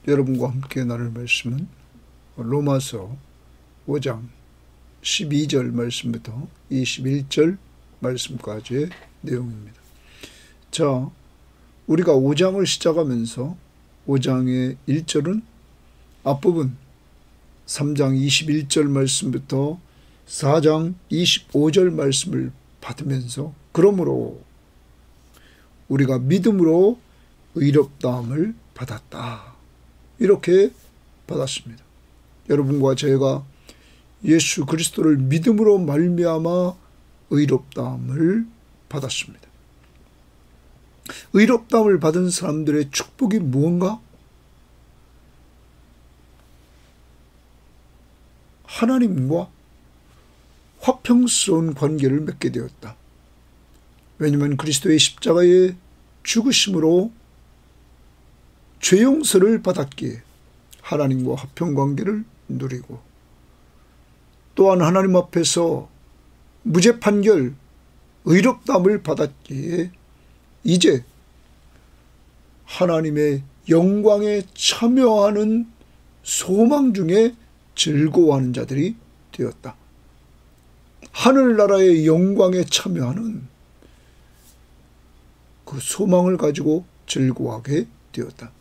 여러분과 함께 나눌 말씀은 로마서 5장 12절 말씀부터 21절 말씀까지의 내용입니다. 자, 우리가 5장을 시작하면서 5장의 1절은 앞부분 3장 21절 말씀부터 4장 25절 말씀을 받으면서 그러므로 우리가 믿음으로 의롭다함을 받았다, 이렇게 받았습니다. 여러분과 제가 예수 그리스도를 믿음으로 말미암아 의롭다함을 받았습니다. 의롭다함을 받은 사람들의 축복이 무언가? 하나님과 화평스러운 관계를 맺게 되었다. 왜냐하면 그리스도의 십자가의 죽으심으로 죄 용서를 받았기에 하나님과 화평관계를 누리고, 또한 하나님 앞에서 무죄 판결, 의롭다함을 받았기에 이제 하나님의 영광에 참여하는 소망 중에 즐거워하는 자들이 되었다. 하늘나라의 영광에 참여하는 그 소망을 가지고 즐거워하게 되었다.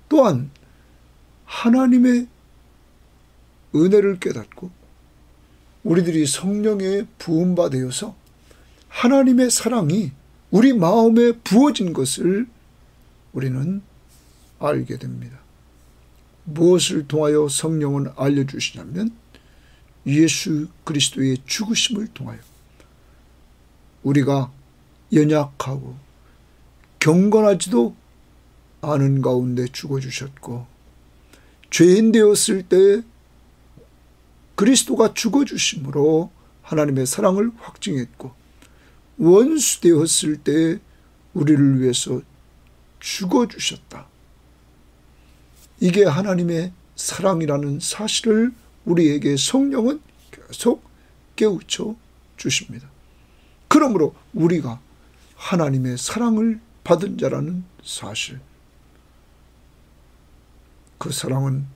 또한 하나님의 은혜를 깨닫고 우리들이 성령에 부음받아서 하나님의 사랑이 우리 마음에 부어진 것을 우리는 알게 됩니다. 무엇을 통하여 성령은 알려주시냐면 예수 그리스도의 죽으심을 통하여 우리가 연약하고 경건하지도 않은 가운데 죽어주셨고, 죄인 되었을 때 그리스도가 죽어주심으로 하나님의 사랑을 확증했고, 원수 되었을 때 우리를 위해서 죽어주셨다. 이게 하나님의 사랑이라는 사실을 우리에게 성령은 계속 깨우쳐 주십니다. 그러므로 우리가 하나님의 사랑을 받은 자라는 사실, 그 사랑은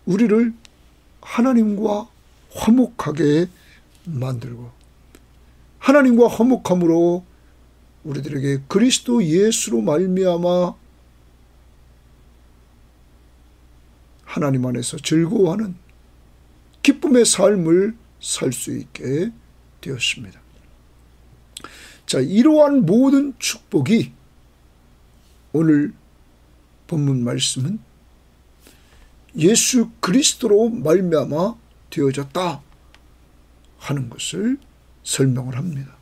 우리를 하나님과 화목하게 만들고, 하나님과 화목함으로 우리들에게 그리스도 예수로 말미암아 하나님 안에서 즐거워하는 기쁨의 삶을 살 수 있게 되었습니다. 자, 이러한 모든 축복이 오늘 본문 말씀은 예수 그리스도로 말미암아 되어졌다 하는 것을 설명을 합니다.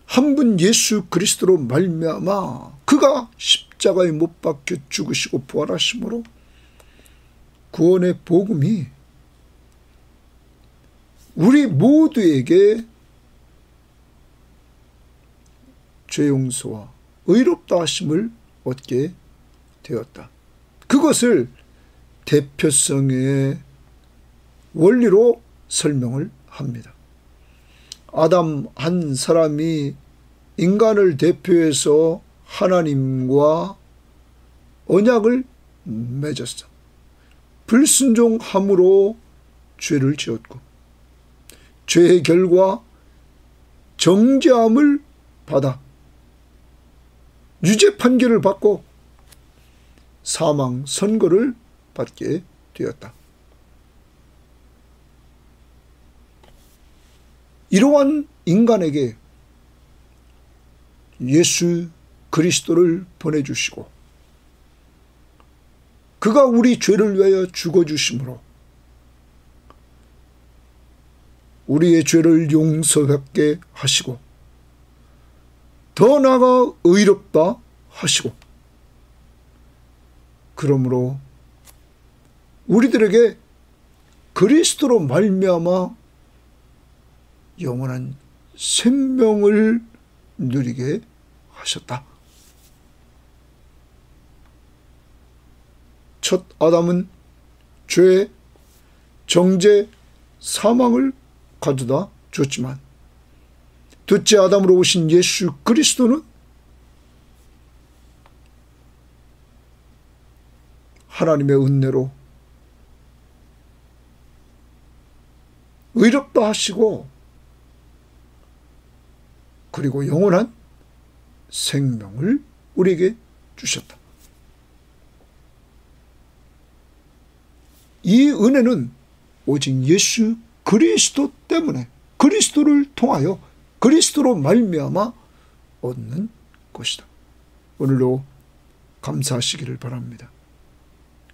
한 분 예수 그리스도로 말미암아 그가 십자가에 못 박혀 죽으시고 부활하심으로 구원의 복음이 우리 모두에게 죄 용서와 의롭다 하심을 얻게 되었다. 그것을 대표성의 원리로 설명을 합니다. 아담 한 사람이 인간을 대표해서 하나님과 언약을 맺었어. 불순종함으로 죄를 지었고, 죄의 결과 정죄함을 받아 유죄 판결을 받고 사망 선고를 받게 되었다. 이러한 인간에게 예수 그리스도를 보내주시고 그가 우리 죄를 위하여 죽어주심으로 우리의 죄를 용서받게 하시고 더 나아가 의롭다 하시고, 그러므로 우리들에게 그리스도로 말미암아 영원한 생명을 누리게 하셨다. 첫 아담은 죄, 정죄, 사망을 가져다 줬지만 둘째 아담으로 오신 예수 그리스도는 하나님의 은혜로 의롭다 하시고 그리고 영원한 생명을 우리에게 주셨다. 이 은혜는 오직 예수 그리스도 때문에, 그리스도를 통하여 그리스도로 말미암아 얻는 것이다. 오늘도 감사하시기를 바랍니다.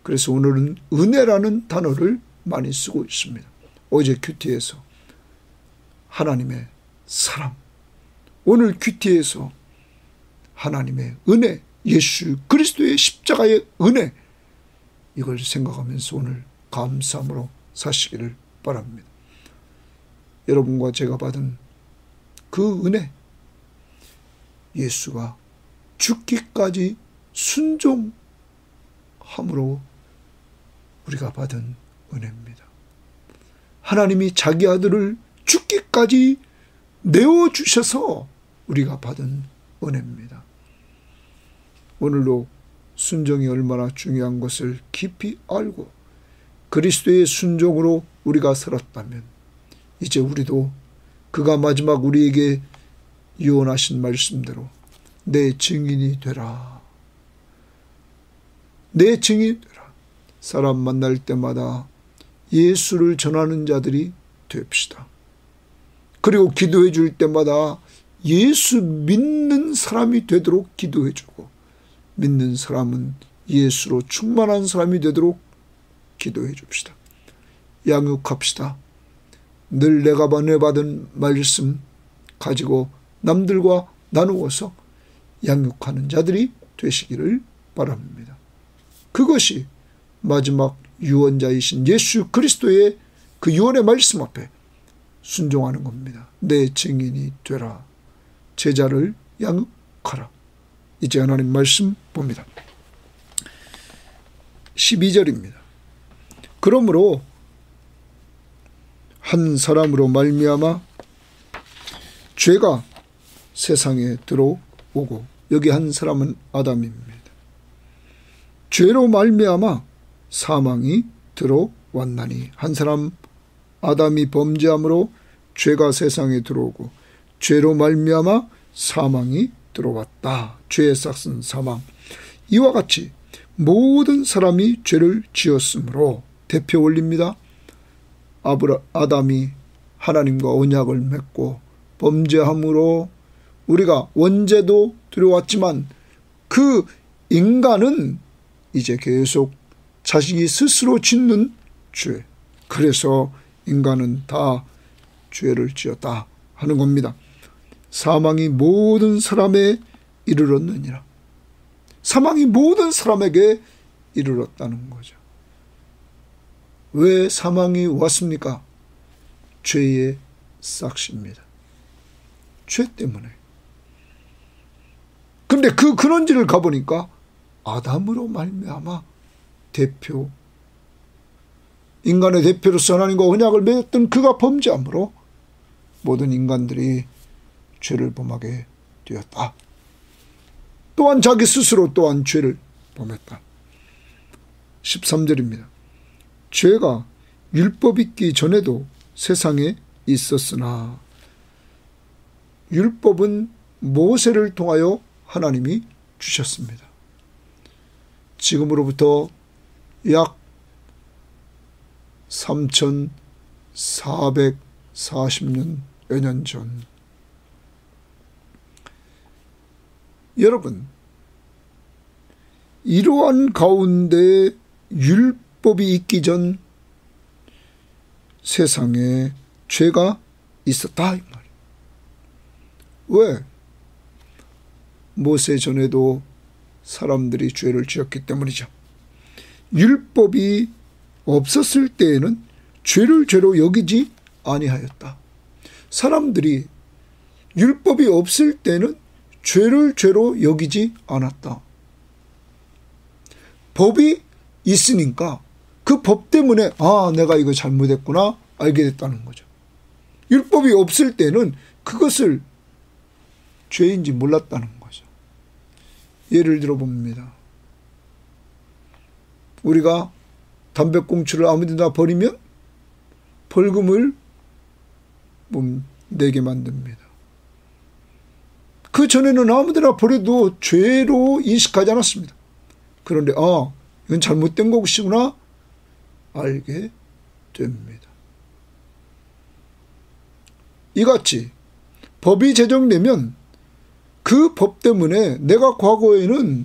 그래서 오늘은 은혜라는 단어를 많이 쓰고 있습니다. 어제 큐티에서 하나님의 사랑, 오늘 큐티에서 하나님의 은혜, 예수 그리스도의 십자가의 은혜, 이걸 생각하면서 오늘 감사함으로 사시기를 바랍니다. 여러분과 제가 받은 그 은혜, 예수가 죽기까지 순종함으로 우리가 받은 은혜입니다. 하나님이 자기 아들을 죽기까지 내어주셔서 우리가 받은 은혜입니다. 오늘도 순종이 얼마나 중요한 것을 깊이 알고 그리스도의 순종으로 우리가 살았다면 이제 우리도 그가 마지막 우리에게 유언하신 말씀대로 내 증인이 되라. 내 증인이 되라. 사람 만날 때마다 예수를 전하는 자들이 됩시다. 그리고 기도해 줄 때마다 예수 믿는 사람이 되도록 기도해 주고 믿는 사람은 예수로 충만한 사람이 되도록 기도해 줍시다. 양육합시다. 늘 내가 받은 말씀 가지고 남들과 나누어서 양육하는 자들이 되시기를 바랍니다. 그것이 마지막 유언자이신 예수 그리스도의 그 유언의 말씀 앞에 순종하는 겁니다. 내 증인이 되라. 제자를 양육하라. 이제 하나님 말씀 봅니다. 12절입니다. 그러므로 한 사람으로 말미암아 죄가 세상에 들어오고, 여기 한 사람은 아담입니다. 죄로 말미암아 사망이 들어왔나니, 한 사람 아담이 범죄함으로 죄가 세상에 들어오고 죄로 말미암아 사망이 들어왔다. 죄의 싹은 사망. 이와 같이 모든 사람이 죄를 지었으므로, 대표 원리입니다. 아담이 하나님과 언약을 맺고 범죄함으로 우리가 원죄도 들어왔지만 그 인간은 이제 계속 자신이 스스로 짓는 죄, 그래서 인간은 다 죄를 지었다 하는 겁니다. 사망이 모든 사람에 이르렀느니라. 사망이 모든 사람에게 이르렀다는 거죠. 왜 사망이 왔습니까? 죄의 싹시입니다. 죄 때문에. 그런데 그 근원지를 가보니까 아담으로 말미암아 대표, 인간의 대표로서 하나님과 언약을 맺었던 그가 범죄함으로 모든 인간들이 죄를 범하게 되었다. 또한 자기 스스로 또한 죄를 범했다. 13절입니다. 죄가 율법 있기 전에도 세상에 있었으나, 율법은 모세를 통하여 하나님이 주셨습니다. 지금으로부터 약 3440년여 년 전, 여러분, 이러한 가운데 율법이 있기 전 세상에 죄가 있었다, 이 말이에요. 왜? 모세 전에도 사람들이 죄를 지었기 때문이죠. 율법이 없었을 때에는 죄를 죄로 여기지 아니하였다. 사람들이 율법이 없을 때는 죄를 죄로 여기지 않았다. 법이 있으니까 그 법 때문에 내가 이거 잘못했구나 알게 됐다는 거죠. 율법이 없을 때는 그것을 죄인지 몰랐다는 거죠. 예를 들어 봅니다. 우리가 담배꽁초를 아무데나 버리면 벌금을 내게 만듭니다. 그 전에는 아무데나 버려도 죄로 인식하지 않았습니다. 그런데 이건 잘못된 것이구나 알게 됩니다. 이같이 법이 제정되면 그 법 때문에 내가 과거에는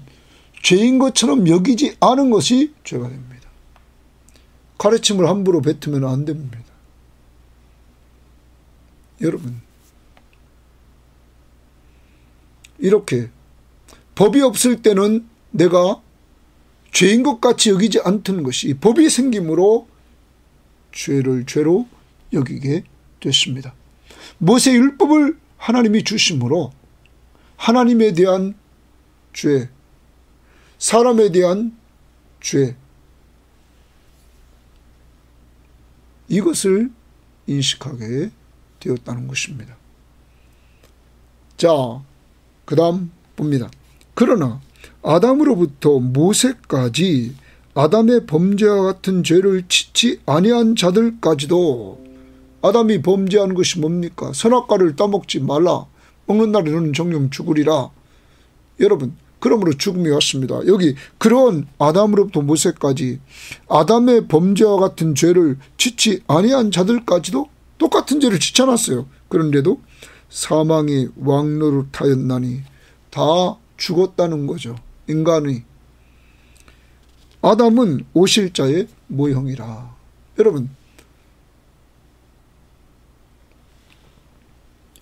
죄인 것처럼 여기지 않은 것이 죄가 됩니다. 가르침을 함부로 뱉으면 안 됩니다. 여러분, 이렇게 법이 없을 때는 내가 죄인 것 같이 여기지 않던 것이 법이 생김으로 죄를 죄로 여기게 됐습니다. 모세 율법을 하나님이 주심으로 하나님에 대한 죄, 사람에 대한 죄, 이것을 인식하게 되었다는 것입니다. 자, 그 다음 봅니다. 그러나 아담으로부터 모세까지 아담의 범죄와 같은 죄를 짓지 아니한 자들까지도, 아담이 범죄한 것이 뭡니까? 선악과를 따먹지 말라. 먹는 날에 너는 정령 죽으리라. 여러분, 그러므로 죽음이 왔습니다. 여기 그런 아담으로부터 모세까지 아담의 범죄와 같은 죄를 짓지 아니한 자들까지도 똑같은 죄를 짓지 않았어요. 그런데도 사망이 왕노릇하였나니 다 죽었다는 거죠. 인간이. 아담은 오실자의 모형이라. 여러분,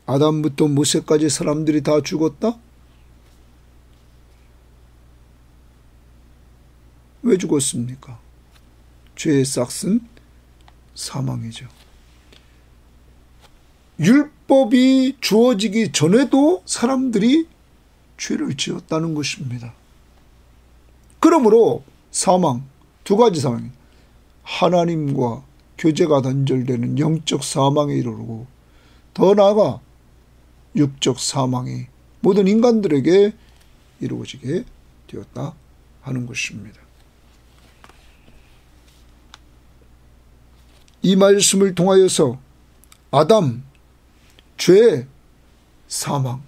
아담부터 모세까지 사람들이 다 죽었다? 왜 죽었습니까? 죄의 싹은 사망이죠. 율법이 주어지기 전에도 사람들이 죄를 지었다는 것입니다. 그러므로 사망, 두 가지 사망, 하나님과 교제가 단절되는 영적 사망에 이르르고 더 나아가 육적 사망이 모든 인간들에게 이루어지게 되었다 하는 것입니다. 이 말씀을 통하여서 아담, 죄, 사망,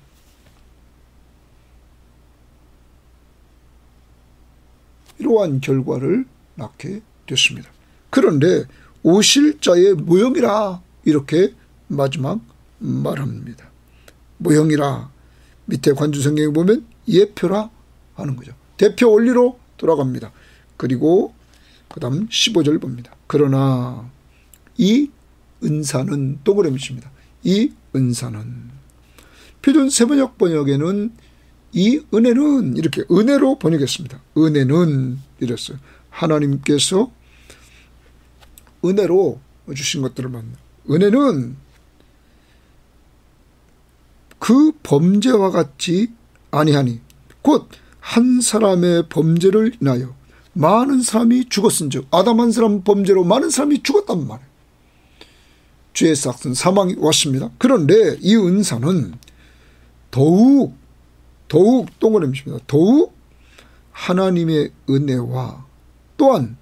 이러한 결과를 낳게 됐습니다. 그런데 오실 자의 모형이라 이렇게 마지막 말합니다. 모형이라, 밑에 관주성경에 보면 예표라 하는 거죠. 대표 원리로 돌아갑니다. 그리고 그 다음 15절 봅니다. 그러나 이 은사는, 동그라미입니다. 이 은사는, 표준 세번역 번역에는 이 은혜는 이렇게 은혜로 번역했습니다. 은혜는 이랬어요. 하나님께서 은혜로 주신 것들을 말합니다. 은혜는 그 범죄와 같지 아니하니 곧 한 사람의 범죄를 인하여 많은 사람이 죽었은즉, 아담 한 사람 범죄로 많은 사람이 죽었단 말이에요. 죄의 싹은 사망이 왔습니다. 그런데 이 은사는 더욱 동그라미입니다. 더욱 하나님의 은혜와 또한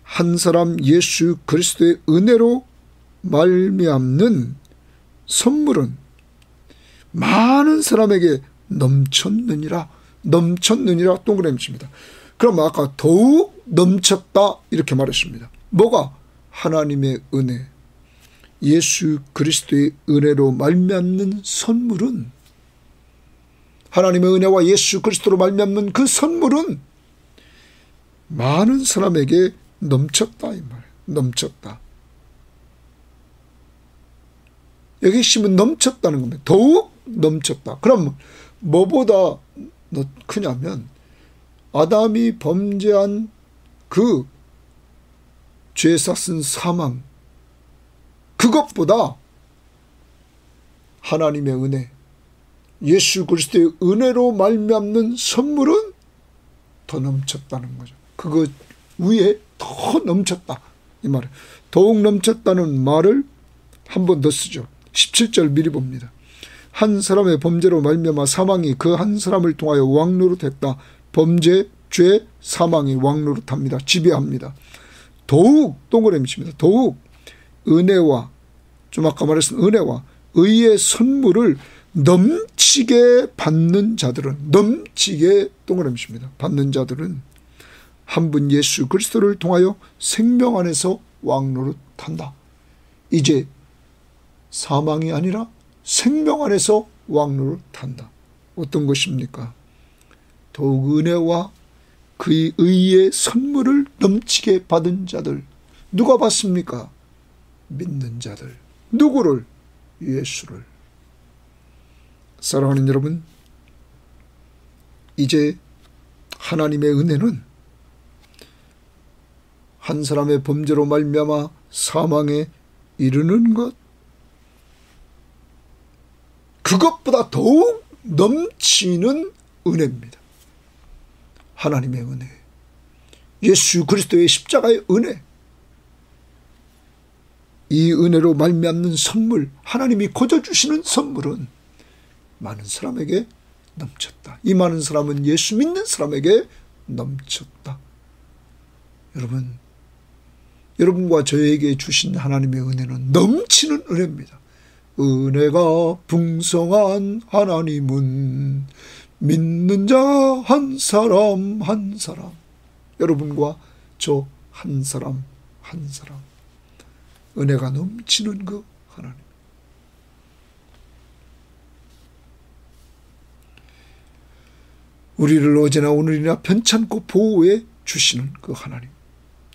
한 사람 예수 그리스도의 은혜로 말미암는 선물은 많은 사람에게 넘쳤느니라 동그라미입니다. 그럼 아까 더욱 넘쳤다 이렇게 말했습니다. 뭐가? 하나님의 은혜, 예수 그리스도의 은혜로 말미암는 선물은, 하나님의 은혜와 예수 그리스도로 말미암는 그 선물은 많은 사람에게 넘쳤다 이 말이에요. 넘쳤다. 여기 심은 넘쳤다는 겁니다. 더욱 넘쳤다. 그럼 뭐보다 크냐면 아담이 범죄한 그 죄 싹은 사망, 그것보다 하나님의 은혜, 예수 그리스도의 은혜로 말미암는 선물은 더 넘쳤다는 거죠. 그것 위에 더 넘쳤다 이 말이에요. 더욱 넘쳤다는 말을 한 번 더 쓰죠. 17절 미리 봅니다. 한 사람의 범죄로 말미암아 사망이 그 한 사람을 통하여 왕노릇했다. 범죄 죄, 사망이 왕노릇합니다. 지배합니다. 더욱 동그라미 칩니다. 더욱 은혜와, 좀 아까 말했던 은혜와 의의 선물을 넘치게 받는 자들은, 넘치게 동그라미 칩니다. 받는 자들은 한 분 예수 그리스도를 통하여 생명 안에서 왕노릇한다. 이제 사망이 아니라 생명 안에서 왕노릇한다. 어떤 것입니까? 더욱 은혜와 그의 의의 선물을 넘치게 받은 자들. 누가 받습니까? 믿는 자들. 누구를? 예수를. 사랑하는 여러분, 이제 하나님의 은혜는 한 사람의 범죄로 말미암아 사망에 이르는 것, 그것보다 더욱 넘치는 은혜입니다. 하나님의 은혜, 예수 그리스도의 십자가의 은혜, 이 은혜로 말미암는 선물, 하나님이 거저 주시는 선물은 많은 사람에게 넘쳤다. 이 많은 사람은 예수 믿는 사람에게 넘쳤다. 여러분과 저에게 주신 하나님의 은혜는 넘치는 은혜입니다. 은혜가 풍성한 하나님은 믿는 자 한 사람 한 사람, 여러분과 저 한 사람 한 사람, 은혜가 넘치는 그 하나님. 우리를 어제나 오늘이나 편찮고 보호해 주시는 그 하나님.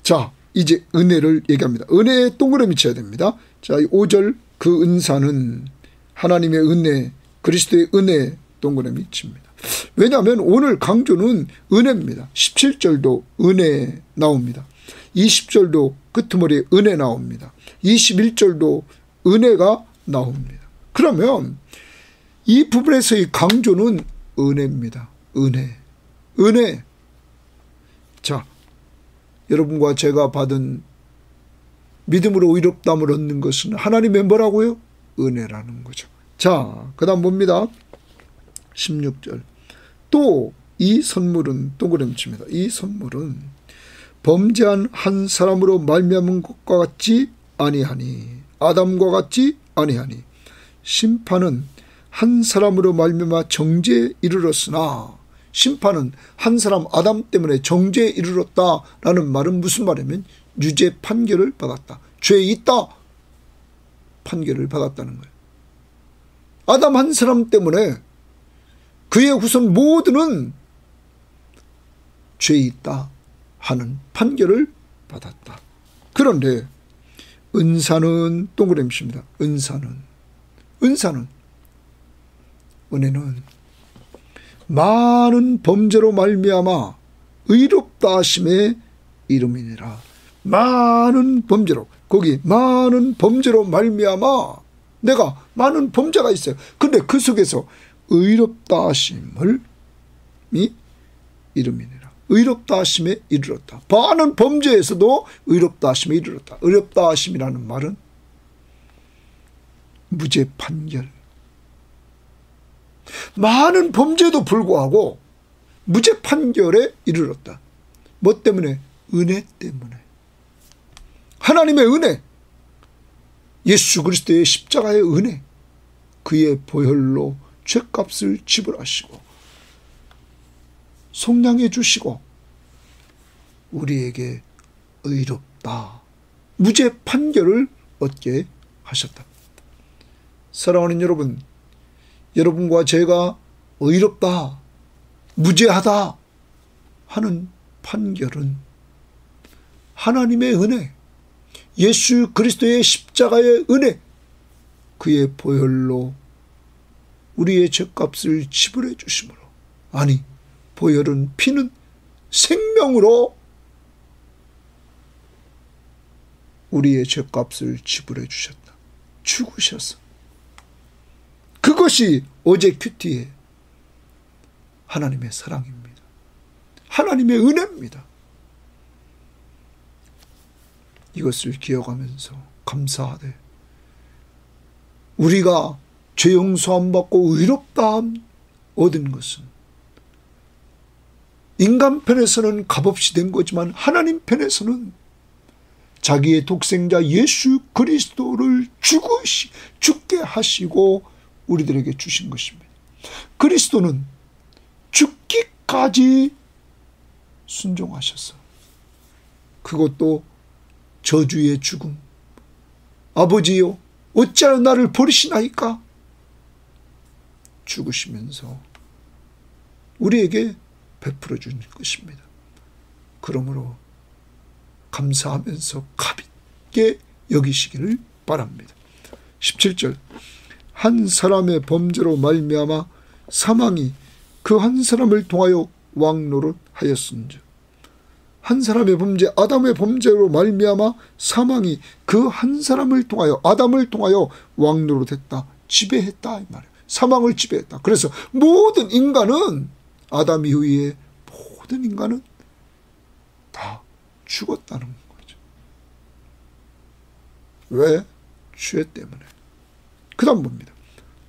자, 이제 은혜를 얘기합니다. 은혜에 동그라미 쳐야 됩니다. 자, 5절 그 은사는 하나님의 은혜, 그리스도의 은혜 동그라미 칩니다. 왜냐하면 오늘 강조는 은혜입니다. 17절도 은혜 나옵니다. 20절도 끄트머리에 은혜 나옵니다. 21절도 은혜가 나옵니다. 그러면 이 부분에서의 강조는 은혜입니다. 은혜. 자, 여러분과 제가 받은 믿음으로 의롭다함을 얻는 것은 하나님의 뭐라고요? 은혜라는 거죠. 자, 그 다음 봅니다. 16절. 또 이 선물은 동그라미 칩니다. 이 선물은 범죄한 한 사람으로 말미암은 것과 같지 아니하니, 아담과 같지 아니하니, 심판은 한 사람으로 말미암아 정죄에 이르렀으나, 심판은 한 사람 아담 때문에 정죄에 이르렀다라는 말은 무슨 말이냐면 유죄 판결을 받았다. 죄 있다 판결을 받았다는 거예요. 아담 한 사람 때문에 그의 후손 모두는 죄 있다 하는 판결을 받았다. 그런데 은사는 동그라미 칩니다. 은혜는 많은 범죄로 말미암아 의롭다 하심의 이름이니라. 많은 범죄로, 거기 많은 범죄로 말미암아 내가 많은 범죄가 있어요. 그런데 그 속에서 의롭다 하심을 이름이니라. 의롭다 하심에 이르렀다. 많은 범죄에서도 의롭다 하심에 이르렀다. 의롭다 하심이라는 말은 무죄 판결. 많은 범죄에도 불구하고 무죄 판결에 이르렀다. 뭐 때문에? 은혜 때문에. 하나님의 은혜, 예수 그리스도의 십자가의 은혜, 그의 보혈로 죄값을 지불하시고 속량해 주시고 우리에게 의롭다, 무죄 판결을 얻게 하셨다. 사랑하는 여러분, 여러분과 제가 의롭다, 무죄하다 하는 판결은 하나님의 은혜, 예수 그리스도의 십자가의 은혜, 그의 보혈로 우리의 죄값을 지불해 주심으로, 아니 보혈은 피는 생명으로 우리의 죄값을 지불해 주셨다. 죽으셨어. 그것이 어제 큐티의 하나님의 사랑입니다. 하나님의 은혜입니다. 이것을 기억하면서 감사하되 우리가 죄 용서함 받고 의롭다함 얻은 것은 인간 편에서는 값없이 된 거지만 하나님 편에서는 자기의 독생자 예수 그리스도를 죽게 하시고 우리들에게 주신 것입니다. 그리스도는 죽기까지 순종하셨어. 그것도 저주의 죽음. 아버지요, 어찌하여 나를 버리시나이까? 죽으시면서 우리에게 베풀어 주는 것입니다. 그러므로 감사하면서 가볍게 여기시기를 바랍니다. 17절, 한 사람의 범죄로 말미암아 사망이 그 한 사람을 통하여 왕노릇하였은즉, 한 사람의 범죄, 아담의 범죄로 말미암아 사망이 그 한 사람을 통하여, 아담을 통하여 왕노릇했다, 지배했다 이 말이에요. 사망을 지배했다. 그래서 모든 인간은, 아담 이후에 모든 인간은 다 죽었다는 거죠. 왜? 죄 때문에. 그 다음 봅니다.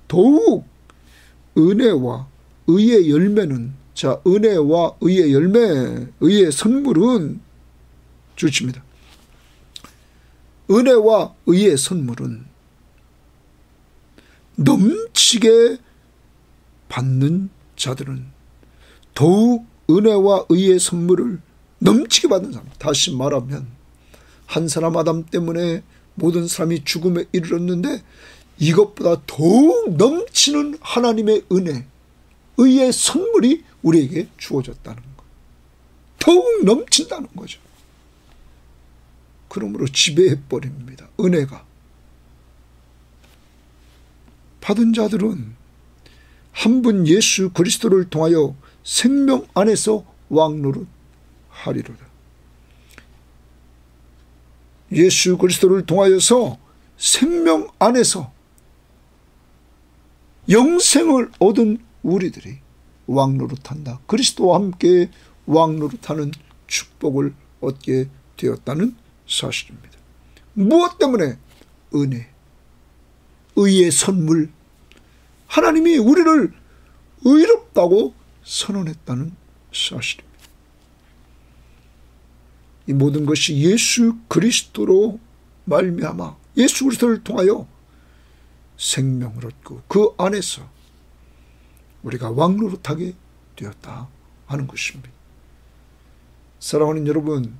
더욱 은혜와 의의 열매는, 자, 은혜와 의의 열매, 의의 선물은 주십니다. 은혜와 의의 선물은 넘치게 받는 자들은, 더욱 은혜와 의의 선물을 넘치게 받는 사람, 다시 말하면 한 사람 아담 때문에 모든 사람이 죽음에 이르렀는데 이것보다 더욱 넘치는 하나님의 은혜, 의의 선물이 우리에게 주어졌다는 것. 더욱 넘친다는 거죠. 그러므로 지배해버립니다. 은혜가. 받은 자들은 한 분 예수 그리스도를 통하여 생명 안에서 왕노릇 하리로다. 예수 그리스도를 통하여서 생명 안에서 영생을 얻은 우리들이 왕노릇한다. 그리스도와 함께 왕노릇하는 축복을 얻게 되었다는 사실입니다. 무엇 때문에? 은혜, 의의 선물, 하나님이 우리를 의롭다고 선언했다는 사실입니다. 이 모든 것이 예수 그리스도로 말미암아, 예수 그리스도를 통하여 생명을 얻고 그 안에서 우리가 왕노릇하게 되었다 하는 것입니다. 사랑하는 여러분,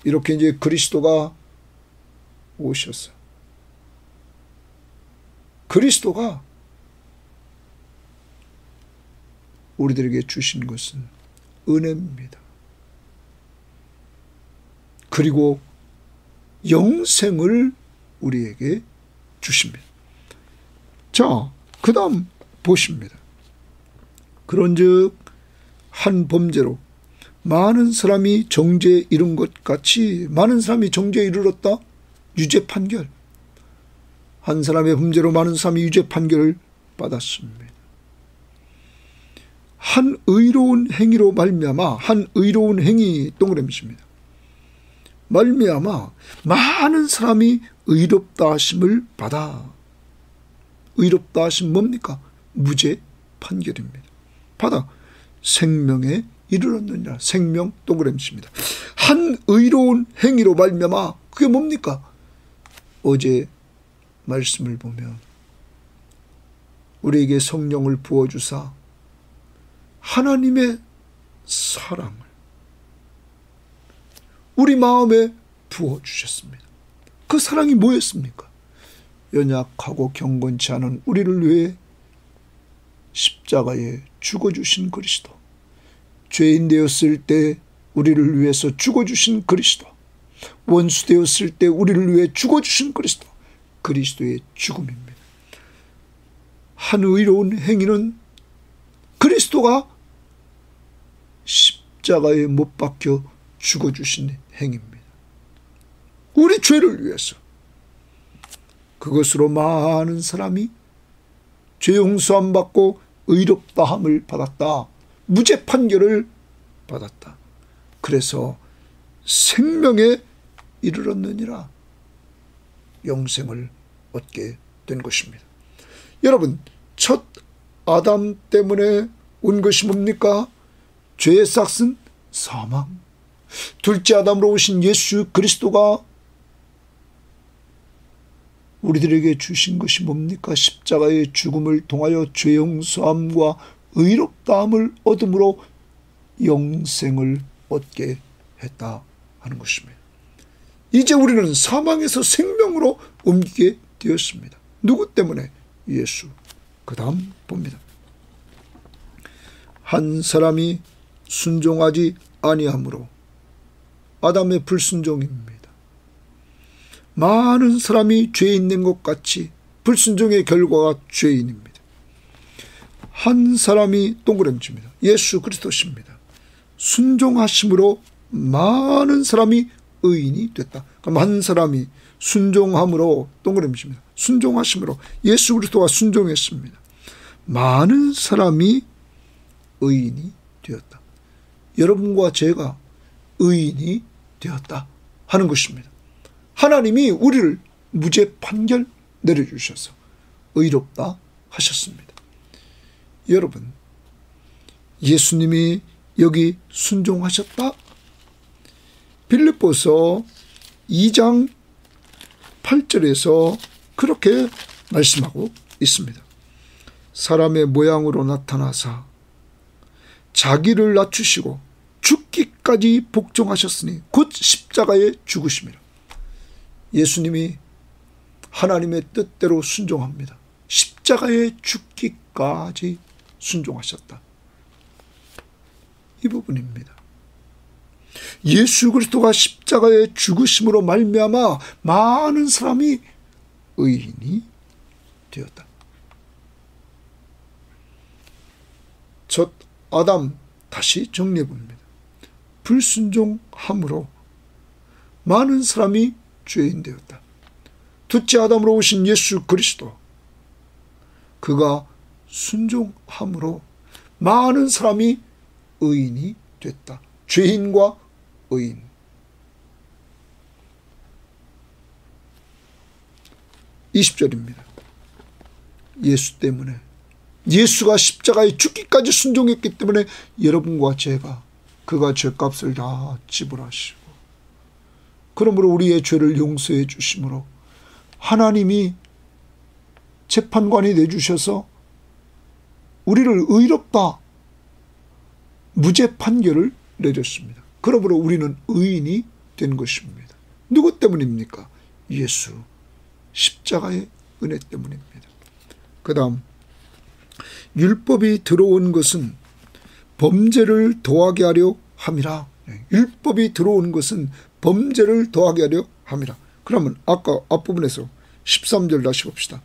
이렇게 이제 그리스도가 오셨어. 그리스도가 우리들에게 주신 것은 은혜입니다. 그리고 영생을 우리에게 주십니다. 자, 그 다음 보십니다. 그런즉 한 범죄로 많은 사람이 정죄에 이른 것 같이, 많은 사람이 정죄에 이르렀다? 유죄 판결. 한 사람의 범죄로 많은 사람이 유죄 판결을 받았습니다. 한 의로운 행위로 말미암아, 한 의로운 행위 동그라미입니다. 말미암아 많은 사람이 의롭다 하심을 받아. 의롭다 하심 뭡니까? 무죄 판결입니다. 받아 생명에 이르렀느니라. 생명 동그라미입니다. 한 의로운 행위로 말미암아, 그게 뭡니까? 어제 말씀을 보면 우리에게 성령을 부어주사 하나님의 사랑을 우리 마음에 부어주셨습니다. 그 사랑이 뭐였습니까? 연약하고 경건치 않은 우리를 위해 십자가에 죽어주신 그리스도, 죄인 되었을 때 우리를 위해서 죽어주신 그리스도, 원수 되었을 때 우리를 위해 죽어주신 그리스도, 그리스도의 죽음입니다. 한 의로운 행위는 그리스도가 십자가에 못 박혀 죽어주신 행위입니다. 우리 죄를 위해서. 그것으로 많은 사람이 죄 용서함 받고 의롭다함을 받았다. 무죄 판결을 받았다. 그래서 생명에 이르렀느니라. 영생을 얻게 된 것입니다. 여러분, 첫 아담 때문에 온 것이 뭡니까? 죄의 삭은 사망. 둘째 아담으로 오신 예수 그리스도가 우리들에게 주신 것이 뭡니까? 십자가의 죽음을 통하여 죄 용서함과 의롭다함을 얻음으로 영생을 얻게 했다 하는 것입니다. 이제 우리는 사망에서 생명으로 옮기게 되었습니다. 누구 때문에? 예수. 그 다음 봅니다. 한 사람이 순종하지 아니하므로, 아담의 불순종입니다. 많은 사람이 죄인 된 것 같이 불순종의 결과가 죄인입니다. 한 사람이 동그라미입니다. 예수 그리스도십니다. 순종하심으로 많은 사람이 의인이 됐다. 그럼 한 사람이 순종함으로 동그라미입니다. 순종하심으로 예수 그리스도가 순종했습니다. 많은 사람이 의인이 되었다. 여러분과 제가 의인이 되었다 하는 것입니다. 하나님이 우리를 무죄 판결 내려주셔서 의롭다 하셨습니다. 여러분, 예수님이 여기 순종하셨다? 빌립보서 2장 8절에서 그렇게 말씀하고 있습니다. 사람의 모양으로 나타나사 자기를 낮추시고 죽기까지 복종하셨으니 곧 십자가에 죽으심이라. 예수님이 하나님의 뜻대로 순종합니다. 십자가에 죽기까지 순종하셨다. 이 부분입니다. 예수 그리스도가 십자가에 죽으심으로 말미암아 많은 사람이 의인이 되었다. 첫 아담 다시 정리해 봅니다. 불순종함으로 많은 사람이 죄인 되었다. 둘째 아담으로 오신 예수 그리스도, 그가 순종함으로 많은 사람이 의인이 됐다. 죄인과 의인. 20절입니다. 예수 때문에, 예수가 십자가에 죽기까지 순종했기 때문에 여러분과 제가, 그가 죄값을 다 지불하시고 그러므로 우리의 죄를 용서해 주심으로 하나님이 재판관이 내주셔서 우리를 의롭다, 무죄 판결을 내렸습니다. 그러므로 우리는 의인이 된 것입니다. 누구 때문입니까? 예수 십자가의 은혜 때문입니다. 그 다음, 율법이 들어온 것은 범죄를 더하게 하려 함이라. 율법이 들어온 것은 범죄를 더하게 하려 함이라. 그러면 아까 앞부분에서 13절 다시 봅시다.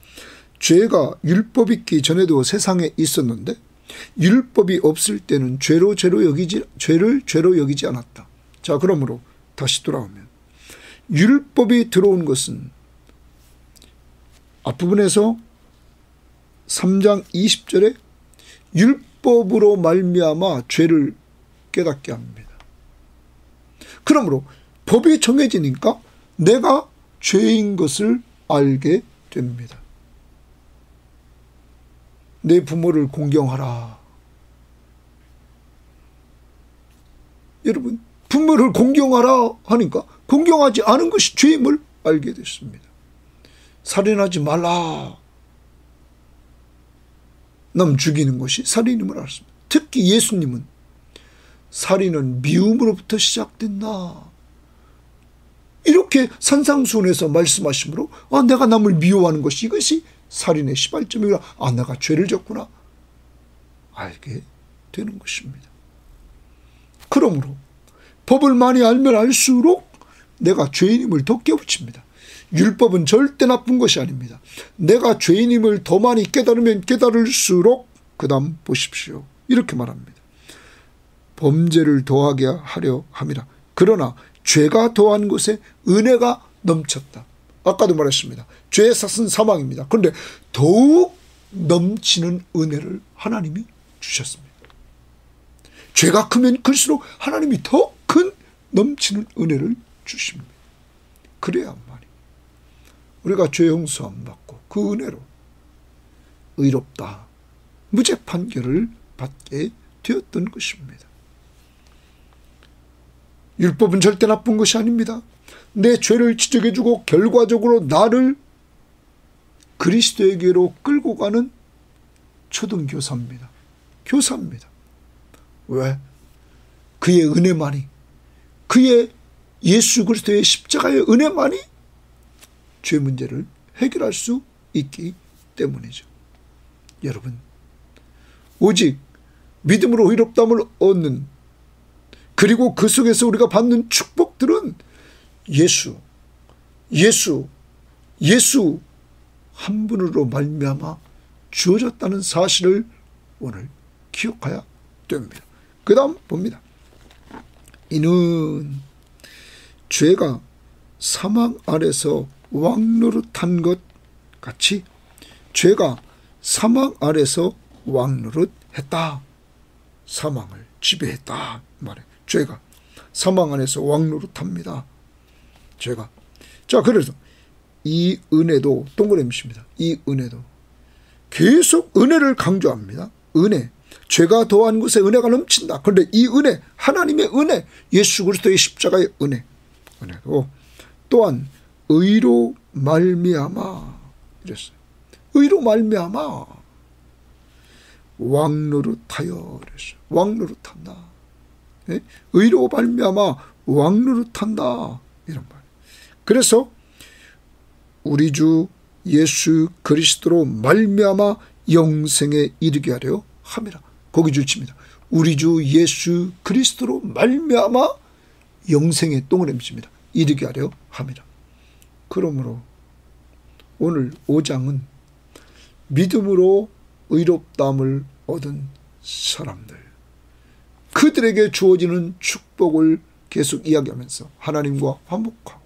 죄가 율법 있기 전에도 세상에 있었는데 율법이 없을 때는 죄를 죄로 여기지 않았다. 자, 그러므로 다시 돌아오면 율법이 들어온 것은 앞부분에서 3장 20절에 율법으로 말미암아 죄를 깨닫게 합니다. 그러므로 법이 정해지니까 내가 죄인 것을 알게 됩니다. 내 부모를 공경하라. 여러분, 부모를 공경하라 하니까 공경하지 않은 것이 죄임을 알게 됐습니다. 살인하지 말라. 남 죽이는 것이 살인임을 알았습니다. 특히 예수님은 살인은 미움으로부터 시작된다, 이렇게 산상수훈에서 말씀하시므로 내가 남을 미워하는 것이 이것이 살인의 시발점이구나, 내가 죄를 졌구나 알게 되는 것입니다. 그러므로 법을 많이 알면 알수록 내가 죄인임을 더 깨우칩니다. 율법은 절대 나쁜 것이 아닙니다. 내가 죄인임을 더 많이 깨달으면 깨달을수록, 그 다음 보십시오, 이렇게 말합니다. 범죄를 더하게 하려 함이라. 그러나 죄가 더한 곳에 은혜가 넘쳤다. 아까도 말했습니다. 죄의 삭은 사망입니다. 그런데 더욱 넘치는 은혜를 하나님이 주셨습니다. 죄가 크면 클수록 하나님이 더 큰 넘치는 은혜를 주십니다. 그래야만 우리가 죄 용서함 받고 그 은혜로 의롭다, 무죄 판결을 받게 되었던 것입니다. 율법은 절대 나쁜 것이 아닙니다. 내 죄를 지적해주고 결과적으로 나를 그리스도에게로 끌고 가는 초등교사입니다. 교사입니다. 왜? 그의 은혜만이, 그의 예수 그리스도의 십자가의 은혜만이 죄 문제를 해결할 수 있기 때문이죠. 여러분, 오직 믿음으로 의롭다함을 얻는, 그리고 그 속에서 우리가 받는 축복들은 예수 한 분으로 말미암아 주어졌다는 사실을 오늘 기억해야 됩니다. 그 다음 봅니다. 이는 죄가 사망 아래서 왕노릇한 것 같이 죄가 사망 아래서 왕노릇했다. 사망을 지배했다 말해. 죄가 사망 안에서 왕노릇합니다. 죄가. 자, 그래서 이 은혜도 동그라미입니다. 이 은혜도 계속 은혜를 강조합니다. 은혜. 죄가 더한 곳에 은혜가 넘친다. 그런데 이 은혜, 하나님의 은혜, 예수 그리스도의 십자가의 은혜도 또한 의로 말미암아 이랬어요. 의로 말미암아 왕노릇하여 그랬어요. 왕노릇한다. 네? 의로 말미암아 왕노릇한다. 이런 말. 그래서 우리 주 예수 그리스도로 말미암아 영생에 이르게 하려 함이라. 거기 줄칩니다. 우리 주 예수 그리스도로 말미암아 영생의 동그라미입니다. 이르게 하려 함이라. 그러므로 오늘 5장은 믿음으로 의롭다함을 얻은 사람들, 그들에게 주어지는 축복을 계속 이야기하면서 하나님과 화목하고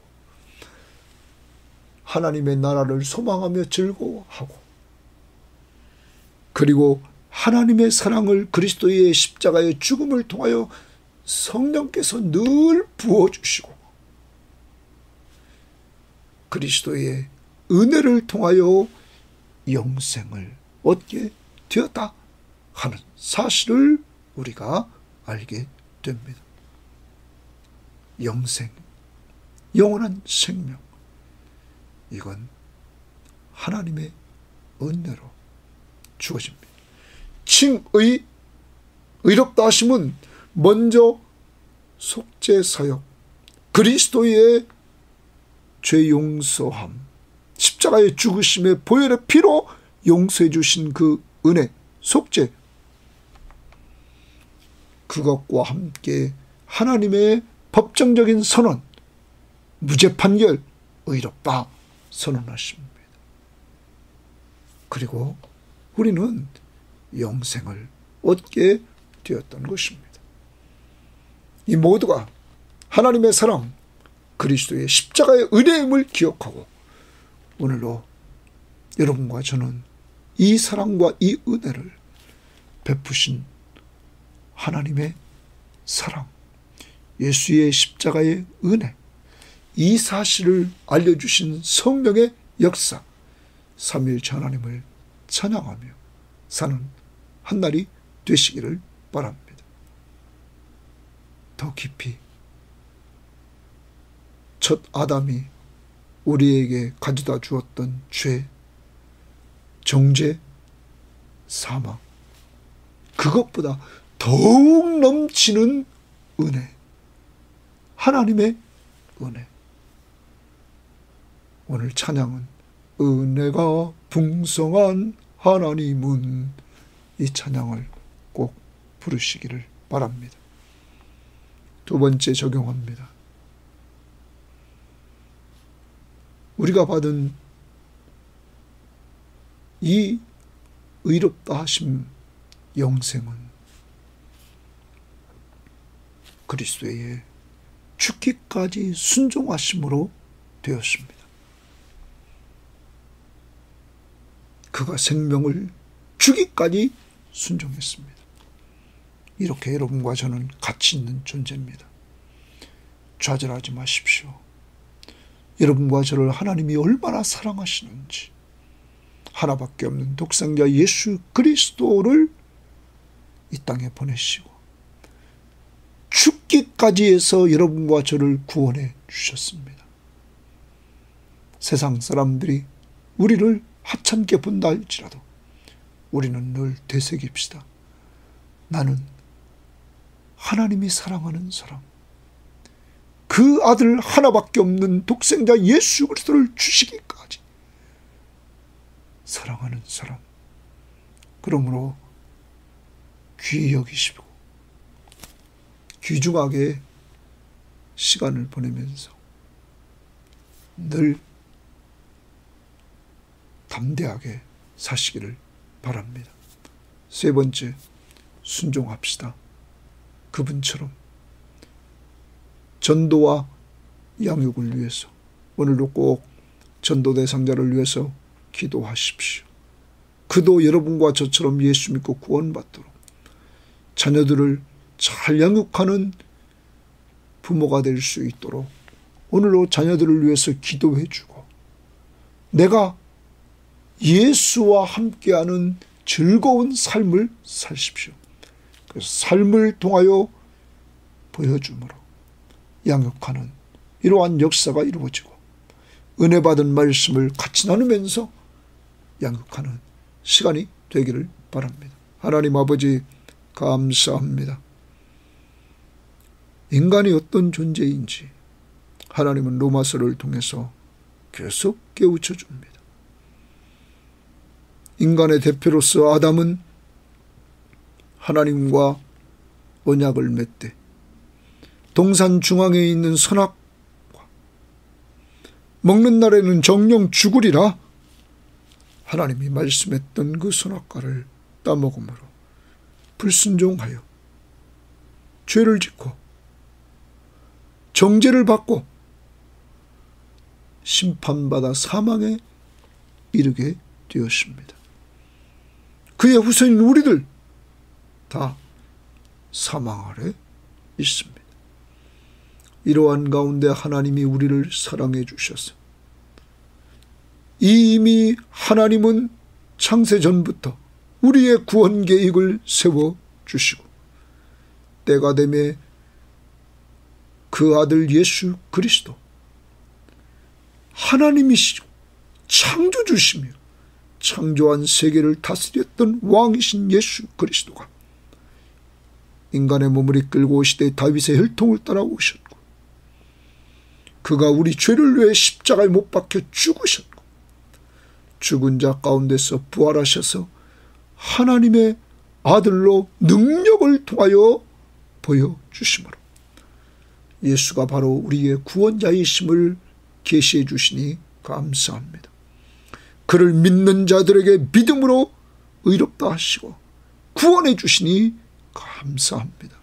하나님의 나라를 소망하며 즐거워하고, 그리고 하나님의 사랑을 그리스도의 십자가의 죽음을 통하여 성령께서 늘 부어주시고 그리스도의 은혜를 통하여 영생을 얻게 되었다 하는 사실을 우리가 알게 됩니다. 영생, 영원한 생명, 이건 하나님의 은혜로 주어집니다. 칭의, 의롭다 하심은 먼저 속죄사역, 그리스도의 죄 용서함, 십자가의 죽으심의 보혈의 피로 용서해 주신 그 은혜, 속죄, 그것과 함께 하나님의 법정적인 선언, 무죄 판결, 의롭다 선언하십니다. 그리고 우리는 영생을 얻게 되었던 것입니다. 이 모두가 하나님의 사랑, 그리스도의 십자가의 은혜임을 기억하고 오늘로 여러분과 저는 이 사랑과 이 은혜를 베푸신 하나님의 사랑, 예수의 십자가의 은혜, 이 사실을 알려주신 성령의 역사, 삼위일체 하나님을 찬양하며 사는 한날이 되시기를 바랍니다. 더 깊이 첫 아담이 우리에게 가져다 주었던 죄, 정죄, 사망, 그것보다 더욱 넘치는 은혜, 하나님의 은혜. 오늘 찬양은 은혜가 풍성한 하나님은, 이 찬양을 꼭 부르시기를 바랍니다. 두 번째 적용합니다. 우리가 받은 이 의롭다 하심 영생은 그리스도의 죽기까지 순종하심으로 되었습니다. 그가 생명을 주기까지 순종했습니다. 이렇게 여러분과 저는 가치 있는 존재입니다. 좌절하지 마십시오. 여러분과 저를 하나님이 얼마나 사랑하시는지, 하나밖에 없는 독생자 예수 그리스도를 이 땅에 보내시고 죽기까지 해서 여러분과 저를 구원해 주셨습니다. 세상 사람들이 우리를 하찮게 본다 할지라도 우리는 늘 되새깁시다. 나는 하나님이 사랑하는 사람, 그 아들 하나밖에 없는 독생자 예수 그리스도를 주시기까지 사랑하는 사람. 그러므로 귀히 여기시고 귀중하게 시간을 보내면서 늘 담대하게 사시기를 바랍니다. 세 번째, 순종합시다. 그분처럼 전도와 양육을 위해서 오늘도 꼭 전도 대상자를 위해서 기도하십시오. 그도 여러분과 저처럼 예수 믿고 구원받도록 자녀들을 잘 양육하는 부모가 될 수 있도록 오늘도 자녀들을 위해서 기도해 주고, 내가 예수와 함께하는 즐거운 삶을 사십시오. 그래서 삶을 통하여 보여줌으로 양육하는 이러한 역사가 이루어지고, 은혜 받은 말씀을 같이 나누면서 양육하는 시간이 되기를 바랍니다. 하나님 아버지, 감사합니다. 인간이 어떤 존재인지 하나님은 로마서를 통해서 계속 깨우쳐 줍니다. 인간의 대표로서 아담은 하나님과 언약을 맺되 동산 중앙에 있는 선악과 먹는 날에는 정령 죽으리라 하나님이 말씀했던 그 선악과를 따먹음으로 불순종하여 죄를 짓고 정죄를 받고 심판받아 사망에 이르게 되었습니다. 그의 후손인 우리들 다 사망 아래 있습니다. 이러한 가운데 하나님이 우리를 사랑해 주셔서 이미 하나님은 창세 전부터 우리의 구원 계획을 세워주시고 때가 되매 그 아들 예수 그리스도 하나님이시고 창조주시며 창조한 세계를 다스렸던 왕이신 예수 그리스도가 인간의 몸을 이끌고 오시되 다윗의 혈통을 따라 오셨고, 그가 우리 죄를 위해 십자가에 못 박혀 죽으셨고 죽은 자 가운데서 부활하셔서 하나님의 아들로 능력을 통하여 보여주심으로 예수가 바로 우리의 구원자이심을 계시해 주시니 감사합니다. 그를 믿는 자들에게 믿음으로 의롭다 하시고 구원해 주시니 감사합니다.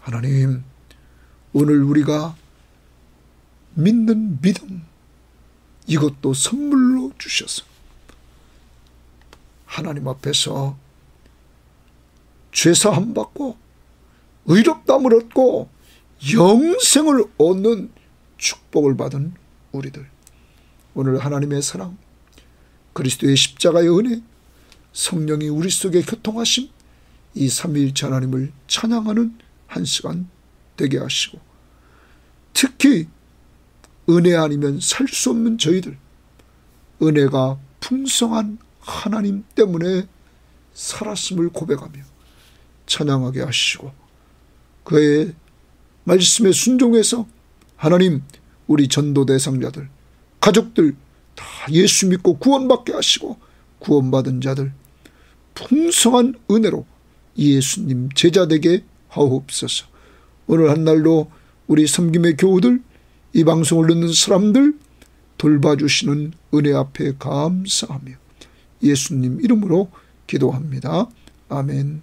하나님, 오늘 우리가 믿는 믿음, 이것도 선물로 주셔서 하나님 앞에서 죄사함 받고 의롭다함을 얻고 영생을 얻는 축복을 받은 우리들, 오늘 하나님의 사랑, 그리스도의 십자가의 은혜, 성령이 우리 속에 교통하심, 이 삼위일체 하나님을 찬양하는 한 시간 되게 하시고, 특히 은혜 아니면 살 수 없는 저희들, 은혜가 풍성한 하나님 때문에 살았음을 고백하며 찬양하게 하시고, 그의 말씀에 순종해서 하나님, 우리 전도 대상자들, 가족들 다 예수 믿고 구원받게 하시고, 구원받은 자들 풍성한 은혜로 예수님 제자되게 하옵소서. 오늘 한날도 우리 섬김의 교우들, 이 방송을 듣는 사람들 돌봐주시는 은혜 앞에 감사하며 예수님 이름으로 기도합니다. 아멘.